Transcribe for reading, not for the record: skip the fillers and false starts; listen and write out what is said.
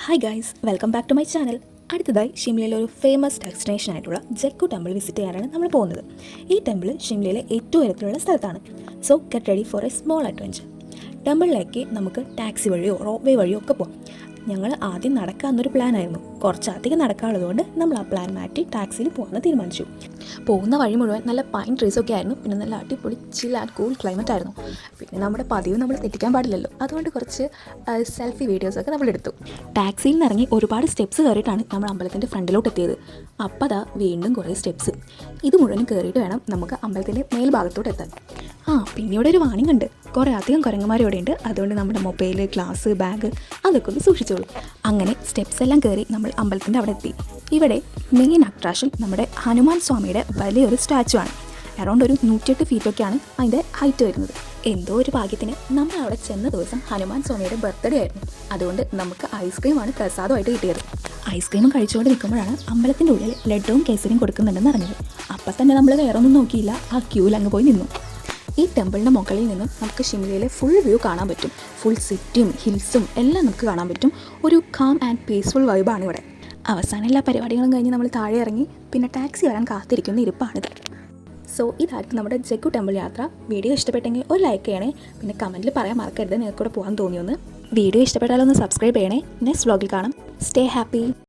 Hi guys, welcome back to my channel. അടുത്തതായി ഷിംലയിലെ ഒരു ഫേമസ് ഡെസ്റ്റിനേഷൻ ആയിട്ടുള്ള ജഗ്ഗു ടെമ്പിൾ വിസിറ്റ് ചെയ്യാനാണ് നമ്മൾ പോകുന്നത്. ഈ ടെമ്പിൾ ഷിംലയിലെ ഏറ്റവും ഉയരത്തിലുള്ള സ്ഥലത്താണ്. So get ready for a small adventure. ടെമ്പിളിലേക്ക് നമുക്ക് ടാക്സി വഴിയോ റോപ്പ് വേ വഴിയോ ഒക്കെ പോകാം. ഞങ്ങൾ ആദ്യം നടക്കാമെന്നൊരു പ്ലാനായിരുന്നു. കുറച്ചധികം നടക്കാനുള്ളതുകൊണ്ട് നമ്മൾ ആ പ്ലാൻ മാറ്റി ടാക്സിയിൽ പോകാമെന്ന് തീരുമാനിച്ചു. പോകുന്ന വഴി മുഴുവൻ നല്ല പൈൻ ട്രീസൊക്കെ ആയിരുന്നു. പിന്നെ നല്ല അടിപൊളി ചിൽ ആൻഡ് കൂൾ ക്ലൈമറ്റ് ആയിരുന്നു. പിന്നെ നമ്മുടെ പതിവ് നമ്മൾ തെറ്റിക്കാൻ പാടില്ലല്ലോ, അതുകൊണ്ട് കുറച്ച് സെൽഫി വീഡിയോസൊക്കെ നമ്മളെടുത്തു. ടാക്സിയിൽ നിന്ന് ഇറങ്ങി ഒരുപാട് സ്റ്റെപ്സ് കയറിയിട്ടാണ് നമ്മൾ അമ്പലത്തിൻ്റെ ഫ്രണ്ടിലോട്ട് എത്തിയത്. അപ്പോൾ അതാ വീണ്ടും കുറേ സ്റ്റെപ്സ്. ഇത് മുഴുവനും കയറിയിട്ട് വേണം നമുക്ക് അമ്പലത്തിൻ്റെ മേൽഭാഗത്തോട്ട് എത്താൻ. പിന്നെ ഇവിടെ ഒരു വാണിംഗ് ഉണ്ട്. കുറേ അധികം കുരങ്ങന്മാർ ഇവിടെ ഉണ്ട്. അതുകൊണ്ട് നമ്മുടെ മൊബൈൽ, ഗ്ലാസ്, ബാഗ് അതൊക്കെ ഒന്ന് സൂക്ഷിച്ചോളൂ. അങ്ങനെ സ്റ്റെപ്സ് എല്ലാം കയറി നമ്മൾ അമ്പലത്തിൻ്റെ അവിടെ എത്തി. ഇവിടെ മെയിൻ അട്രാക്ഷൻ നമ്മുടെ ഹനുമാൻ സ്വാമിയുടെ വലിയൊരു സ്റ്റാച്ചു ആണ്. അറൗണ്ട് ഒരു 108 ഫീറ്റൊക്കെയാണ് അതിൻ്റെ ഹൈറ്റ് വരുന്നത്. എന്തോ ഒരു ഭാഗ്യത്തിന് നമ്മൾ അവിടെ ചെന്ന ദിവസം ഹനുമാൻ സ്വാമിയുടെ ബർത്ത്ഡേ ആയിരുന്നു. അതുകൊണ്ട് നമുക്ക് ഐസ്ക്രീമാണ് പ്രസാദമായിട്ട് കിട്ടിയത്. ഐസ്ക്രീമും കഴിച്ചുകൊണ്ട് നിൽക്കുമ്പോഴാണ് അമ്പലത്തിൻ്റെ ഉള്ളിൽ ലഡ്ഡുവും കേസരിയും കൊടുക്കുന്നുണ്ടെന്ന് അറിഞ്ഞത്. അപ്പം തന്നെ നമ്മൾ വേറൊന്നും നോക്കിയില്ല, ആ ക്യൂവിൽ അങ്ങ് പോയി നിന്നു. ഈ ടെമ്പിളിൻ്റെ മുകളിൽ നിന്നും നമുക്ക് ഷിംലയിലെ ഫുൾ വ്യൂ കാണാൻ പറ്റും. ഫുൾ സിറ്റിയും ഹിൽസും എല്ലാം നമുക്ക് കാണാൻ പറ്റും. ഒരു കാം ആൻഡ് പീസ്ഫുൾ വൈബാണ് ഇവിടെ. അവസാനം എല്ലാ പരിപാടികളും കഴിഞ്ഞ് നമ്മൾ താഴെ ഇറങ്ങി പിന്നെ ടാക്സി വരാൻ കാത്തിരിക്കുന്ന ഇരിപ്പാണിത്. സോ ഇതായിരുന്നു നമ്മുടെ ജഗ്ഗു ടെമ്പിൾ യാത്ര. വീഡിയോ ഇഷ്ടപ്പെട്ടെങ്കിൽ ഒരു ലൈക്ക് ചെയ്യണേ. പിന്നെ കമൻറ്റിൽ പറയാൻ മറക്കരുത് നിങ്ങൾക്ക് കൂടെ പോകാൻ തോന്നിയൊന്ന്. വീഡിയോ ഇഷ്ടപ്പെട്ടാലൊന്ന് സബ്സ്ക്രൈബ് ചെയ്യണേ. നെക്സ്റ്റ് വ്ളോഗിൽ കാണാം. Stay happy.